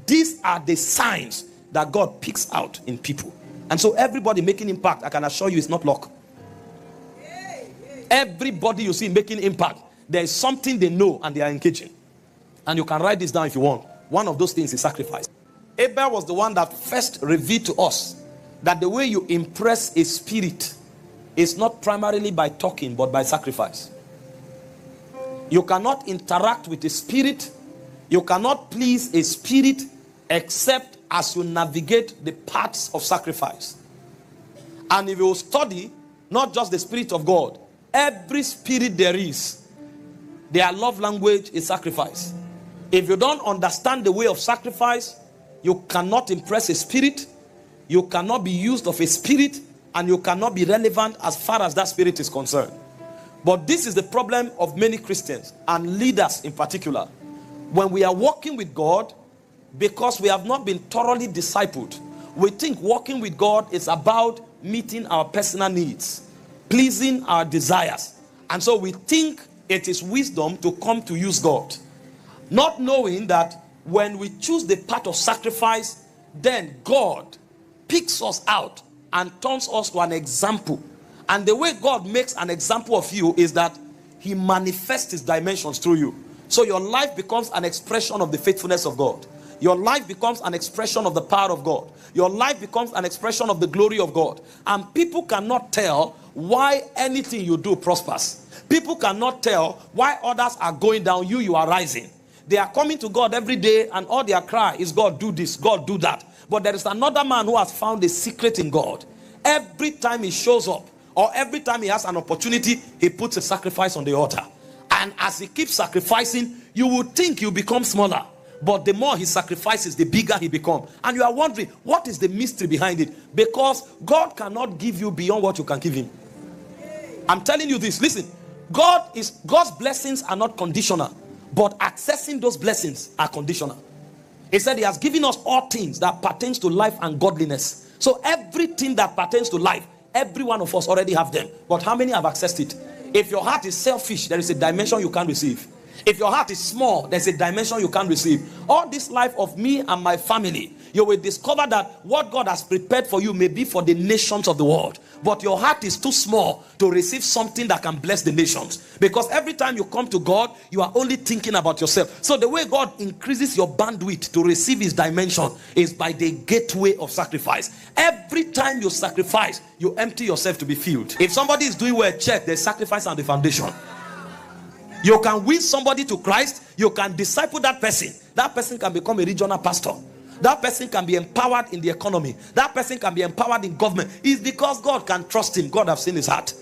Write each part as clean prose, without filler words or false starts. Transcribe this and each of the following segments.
These are the signs that God picks out in people. And so everybody making impact, I can assure you, it's not luck. Everybody you see making impact, there is something they know and they are engaging. And you can write this down if you want. One of those things is sacrifice. Abel was the one that first revealed to us that the way you impress a spirit is not primarily by talking, but by sacrifice. You cannot interact with a spirit, you cannot please a spirit except as you navigate the paths of sacrifice. And if you study not just the Spirit of God, every spirit there is, their love language is sacrifice. If you don't understand the way of sacrifice, you cannot impress a spirit, you cannot be used of a spirit, and you cannot be relevant as far as that spirit is concerned. But this is the problem of many Christians and leaders in particular. When we are walking with God, because we have not been thoroughly discipled, we think walking with God is about meeting our personal needs, pleasing our desires. And so we think it is wisdom to come to use God, not knowing that when we choose the path of sacrifice, then God picks us out and turns us to an example. And the way God makes an example of you is that he manifests his dimensions through you. So your life becomes an expression of the faithfulness of God. Your life becomes an expression of the power of God. Your life becomes an expression of the glory of God. And people cannot tell why anything you do prospers. People cannot tell why others are going down, you are rising. They are coming to God every day and all their cry is, God do this, God do that. But there is another man who has found a secret in God. Every time he shows up, or every time he has an opportunity, he puts a sacrifice on the altar. And as he keeps sacrificing, you would think you become smaller. But the more he sacrifices, the bigger he becomes. And you are wondering, what is the mystery behind it? Because God cannot give you beyond what you can give him. I'm telling you this, listen. God's blessings are not conditional, but accessing those blessings are conditional. He said he has given us all things that pertains to life and godliness. So everything that pertains to life, every one of us already have them. But how many have accessed it? If your heart is selfish, there is a dimension you can't receive. If your heart is small, there's a dimension you can't receive. All this life of me and my family, you will discover that what God has prepared for you may be for the nations of the world. But your heart is too small to receive something that can bless the nations. Because every time you come to God, you are only thinking about yourself. So the way God increases your bandwidth to receive his dimension is by the gateway of sacrifice. Every time you sacrifice, you empty yourself to be filled. If somebody is doing well, check, there's sacrifice on the foundation. You can win somebody to Christ. You can disciple that person. That person can become a regional pastor. That person can be empowered in the economy. That person can be empowered in government. It's because God can trust him. God has seen his heart.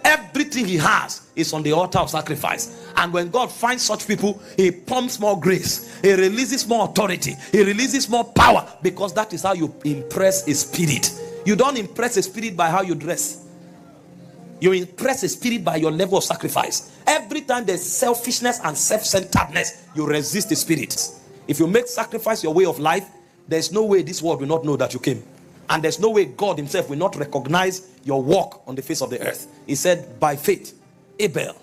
Everything he has is on the altar of sacrifice. And when God finds such people, he pumps more grace. He releases more authority. He releases more power. Because that is how you impress a spirit. You don't impress a spirit by how you dress. You impress a spirit by your level of sacrifice. Every time there's selfishness and self-centeredness, you resist the spirit. If you make sacrifice your way of life, there's no way this world will not know that you came. And there's no way God himself will not recognize your work on the face of the earth. He said, by faith, Abel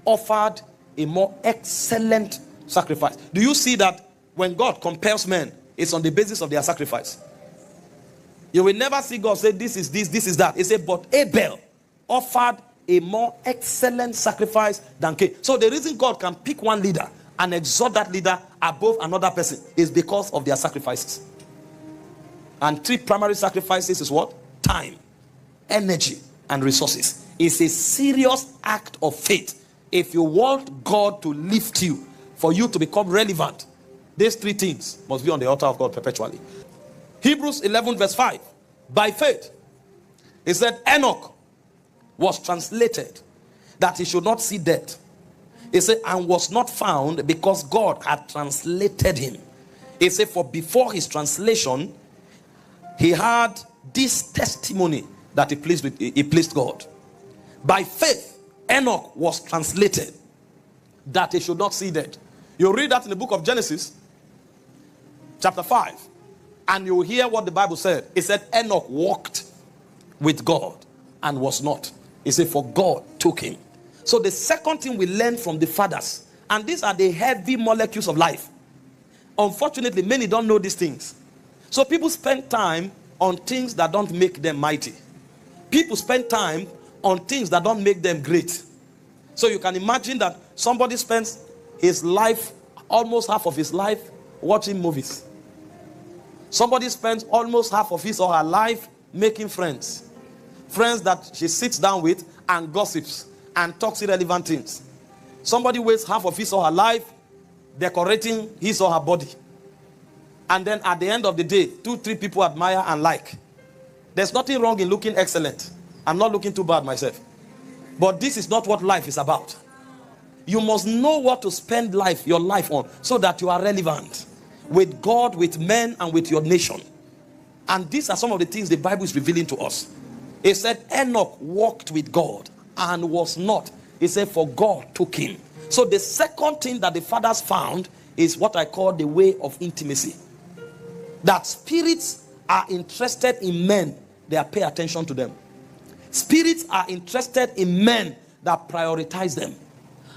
offered a more excellent sacrifice. Do you see that when God compels men, it's on the basis of their sacrifice? You will never see God say, this is this, this is that. He said, but Abel offered a more excellent sacrifice than Cain. So the reason God can pick one leader and exalt that leader above another person is because of their sacrifices. And three primary sacrifices is what? Time, energy, and resources. It's a serious act of faith. If you want God to lift you, for you to become relevant, these three things must be on the altar of God perpetually. Hebrews 11 verse 5. By faith, it said Enoch was translated that he should not see death. He said, and was not found because God had translated him. He said, for before his translation, he had this testimony that he pleased God. By faith, Enoch was translated that he should not see death. You read that in the book of Genesis, chapter 5, and you hear what the Bible said. It said, Enoch walked with God and was not. He said, for God took him. So the second thing we learn from the fathers, and these are the heavy molecules of life. Unfortunately, many don't know these things. So people spend time on things that don't make them mighty. People spend time on things that don't make them great. So you can imagine that somebody spends his life, almost half of his life, watching movies. Somebody spends almost half of his or her life making friends. Friends that she sits down with and gossips and talks irrelevant things. Somebody wastes half of his or her life decorating his or her body. And then at the end of the day, 2-3 people admire and like. There's nothing wrong in looking excellent. I'm not looking too bad myself. But this is not what life is about. You must know what to spend your life on, so that you are relevant with God, with men, and with your nation. And these are some of the things the Bible is revealing to us. It said Enoch walked with God and was not. It said for God took him. So the second thing that the fathers found is what I call the way of intimacy. That spirits are interested in men that pay attention to them. Spirits are interested in men that prioritize them.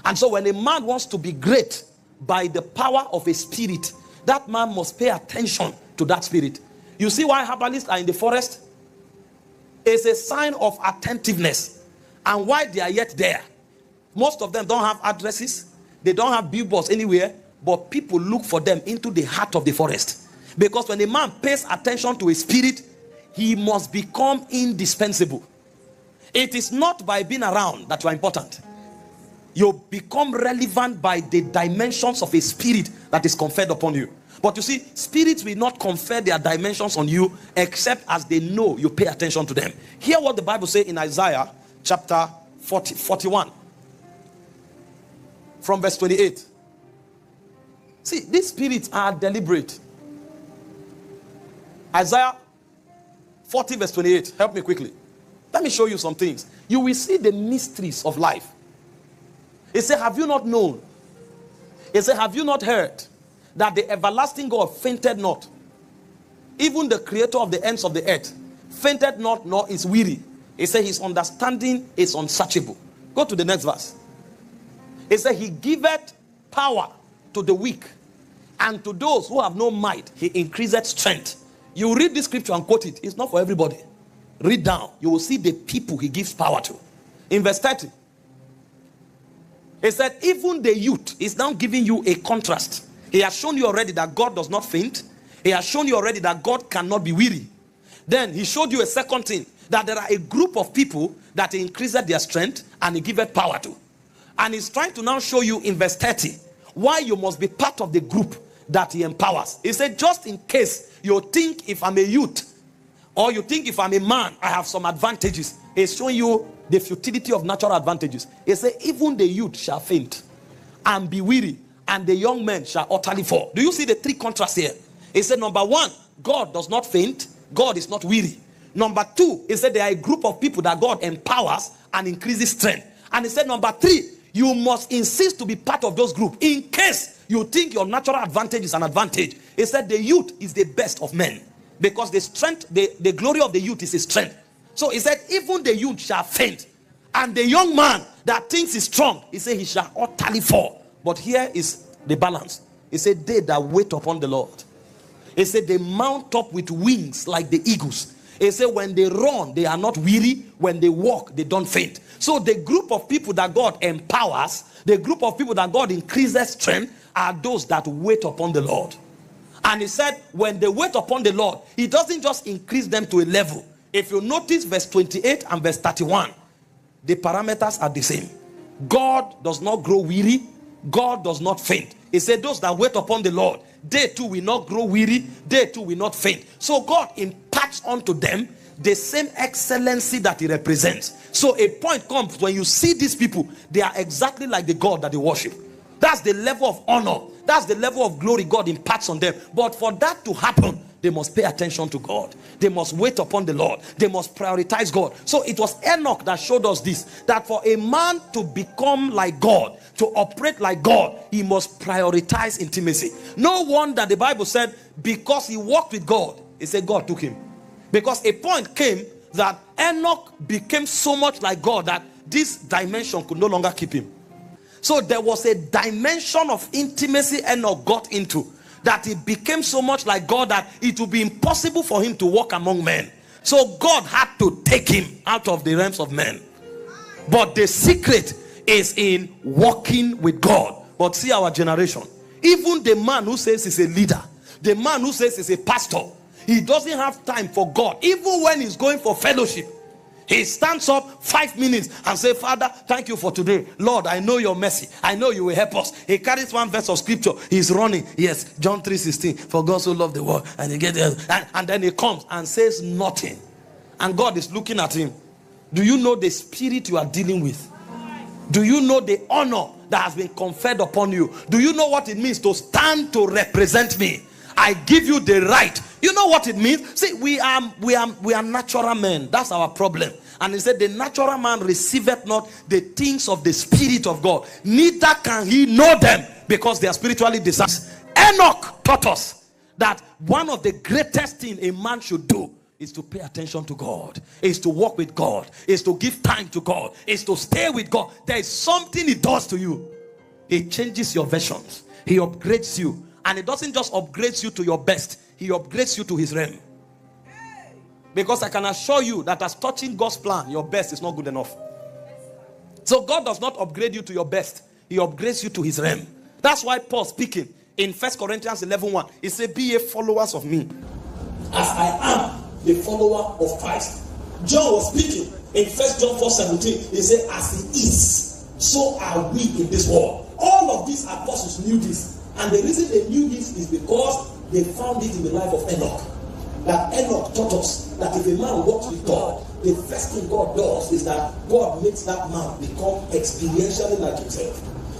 And so when a man wants to be great by the power of a spirit, that man must pay attention to that spirit. You see why herbalists are in the forest? It's a sign of attentiveness. And why they are yet there. Most of them don't have addresses. They don't have billboards anywhere. But people look for them into the heart of the forest. Because when a man pays attention to a spirit, he must become indispensable. It is not by being around that you are important. You become relevant by the dimensions of a spirit that is conferred upon you. But you see, spirits will not confer their dimensions on you except as they know you pay attention to them. Hear what the Bible says in Isaiah chapter 41 from verse 28. See, these spirits are deliberate. Isaiah 40 verse 28. Help me quickly. Let me show you some things. You will see the mysteries of life. It said, have you not known? It said, have you not heard that the everlasting God fainted not? Even the creator of the ends of the earth fainted not, nor is weary. It said his understanding is unsearchable. Go to the next verse. It said he giveth power to the weak, and to those who have no might he increaseth strength. You read this scripture and quote it. It's not for everybody. Read down. You will see the people he gives power to. In verse 30. He said, even the youth is now giving you a contrast. He has shown you already that God does not faint. He has shown you already that God cannot be weary. Then he showed you a second thing, that there are a group of people that he increased their strength and he giveth power to. And he's trying to now show you in verse 30 why you must be part of the group that he empowers. He said, just in case you think if I'm a youth, or you think if I'm a man, I have some advantages. He's showing you the futility of natural advantages. He said, even the youth shall faint and be weary, and the young men shall utterly fall. Do you see the three contrasts here? He said, number one, God does not faint. God is not weary. Number two, he said there are a group of people that God empowers and increases strength. And he said, number three, you must insist to be part of those groups in case you think your natural advantage is an advantage. He said the youth is the best of men, because the strength, the glory of the youth is his strength. So he said, even the youth shall faint, and the young man that thinks he's strong, he said he shall utterly fall. But here is the balance. He said, they that wait upon the Lord, he said they mount up with wings like the eagles. He said when they run, they are not weary. When they walk, they don't faint. So the group of people that God empowers, the group of people that God increases strength, are those that wait upon the Lord. And he said when they wait upon the Lord, he doesn't just increase them to a level. If you notice verse 28 and verse 31, the parameters are the same. God does not grow weary. God does not faint. He said those that wait upon the Lord, they too will not grow weary. They too will not faint. So God imparts unto them the same excellency that he represents. So a point comes when you see these people, they are exactly like the God that they worship. That's the level of honor. That's the level of glory God imparts on them. But for that to happen, they must pay attention to God. They must wait upon the Lord. They must prioritize God. So it was Enoch that showed us this, that for a man to become like God, to operate like God, he must prioritize intimacy. No wonder the Bible said, because he walked with God, he said God took him. Because a point came that Enoch became so much like God that this dimension could no longer keep him. So there was a dimension of intimacy Enoch got into that he became so much like God that it would be impossible for him to walk among men. So God had to take him out of the realms of men. But the secret is in walking with God. But see our generation. Even the man who says he's a leader, the man who says he's a pastor, he doesn't have time for God. Even when he's going for fellowship, he stands up 5 minutes and says, Father, thank you for today. Lord, I know your mercy. I know you will help us. He carries one verse of scripture. He's running. Yes, John 3:16. For God so loved the world. And he gets there. And then he comes and says nothing. And God is looking at him. Do you know the spirit you are dealing with? Do you know the honor that has been conferred upon you? Do you know what it means to stand to represent me? I give you the right. You know what it means? See, we are natural men. That's our problem. And he said, the natural man receiveth not the things of the Spirit of God, neither can he know them, because they are spiritually discerned. Enoch taught us that one of the greatest things a man should do is to pay attention to God, is to walk with God, is to give time to God, is to stay with God. There is something he does to you. He changes your versions. He upgrades you. And it doesn't just upgrade you to your best, he upgrades you to his realm. Because I can assure you that as touching God's plan, your best is not good enough. So God does not upgrade you to your best, he upgrades you to his realm. That's why Paul speaking in 1 Corinthians 11:1, he said, be ye followers of me, as I am the follower of Christ. John was speaking in 1 John 4:17, he said, as he is, so are we in this world. All of these apostles knew this. And the reason they knew this is because they found it in the life of Enoch. That Enoch taught us that if a man walks with God, the first thing God does is that God makes that man become experientially like himself.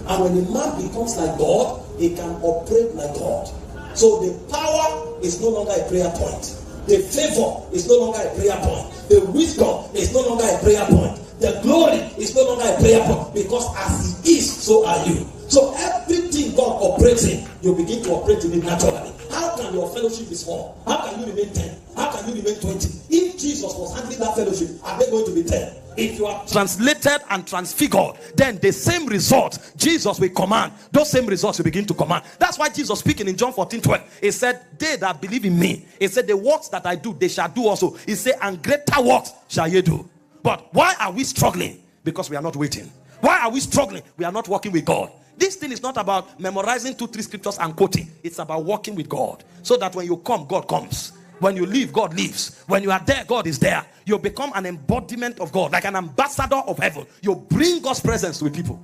And when a man becomes like God, he can operate like God. So the power is no longer a prayer point. The favor is no longer a prayer point. The wisdom is no longer a prayer point. The glory is no longer a prayer point. Because as he is, so are you. So everything God operates in, you begin to operate in it naturally. How can your fellowship be small? How can you remain 10? How can you remain 20? If Jesus was handling that fellowship, are they going to be 10? If you are translated and transfigured, then the same result Jesus will command, those same results will begin to command. That's why Jesus speaking in John 14:12, he said, they that believe in me, he said, the works that I do, they shall do also. He said, and greater works shall ye do. But why are we struggling? Because we are not waiting. Why are we struggling? We are not walking with God. This thing is not about memorizing 2-3 scriptures and quoting. It's about walking with God. So that when you come, God comes. When you leave, God leaves. When you are there, God is there. You become an embodiment of God, like an ambassador of heaven. You bring God's presence to people.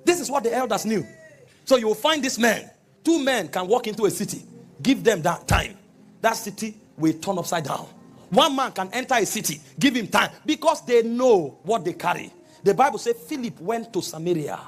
This is what the elders knew. So you will find this man. 2 men can walk into a city. Give them that time. That city will turn upside down. 1 man can enter a city. Give him time. Because they know what they carry. The Bible said Philip went to Samaria.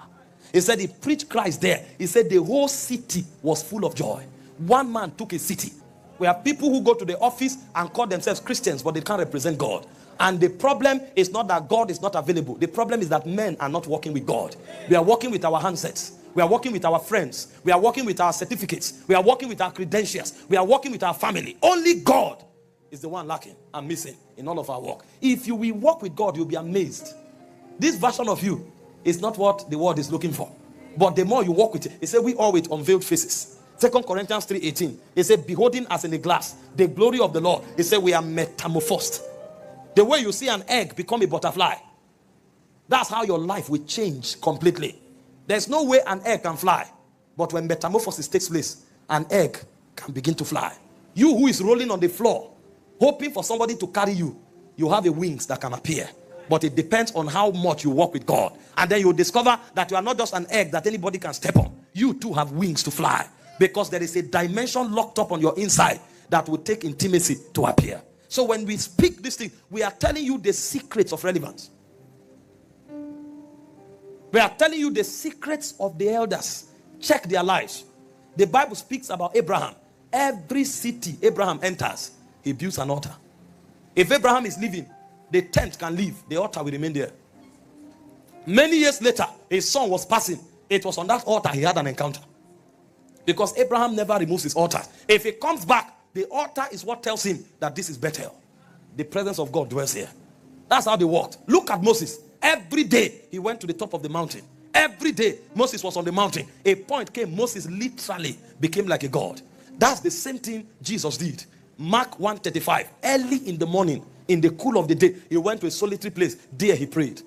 He said he preached Christ there. He said the whole city was full of joy. 1 man took a city. We have people who go to the office and call themselves Christians, but they can't represent God. And the problem is not that God is not available. The problem is that men are not working with God. We are working with our handsets. We are working with our friends. We are working with our certificates. We are working with our credentials. We are working with our family. Only God is the one lacking and missing in all of our work. If you will walk with God, you'll be amazed. This version of you is not what the world is looking for. But the more you walk with it, he said we all with unveiled faces. 2 Corinthians 3:18. He said, beholding as in a glass the glory of the Lord. He said we are metamorphosed. The way you see an egg become a butterfly, that's how your life will change completely. There's no way an egg can fly. But when metamorphosis takes place, an egg can begin to fly. You who is rolling on the floor, hoping for somebody to carry you, you have a wings that can appear. But it depends on how much you walk with God. And then you'll discover that you are not just an egg that anybody can step on. You too have wings to fly. Because there is a dimension locked up on your inside that will take intimacy to appear. So when we speak this thing, we are telling you the secrets of relevance. We are telling you the secrets of the elders. Check their lives. The Bible speaks about Abraham. Every city Abraham enters, he builds an altar. If Abraham is living, the tent can leave, the altar will remain there. Many years later, his son was passing. It was on that altar he had an encounter. Because Abraham never removes his altar. If he comes back, the altar is what tells him that this is Bethel. The presence of God dwells here. That's how they walked. Look at Moses. Every day he went to the top of the mountain. Every day, Moses was on the mountain. A point came, Moses literally became like a god. That's the same thing Jesus did. Mark 1:35. Early in the morning, in the cool of the day, he went to a solitary place. There he prayed.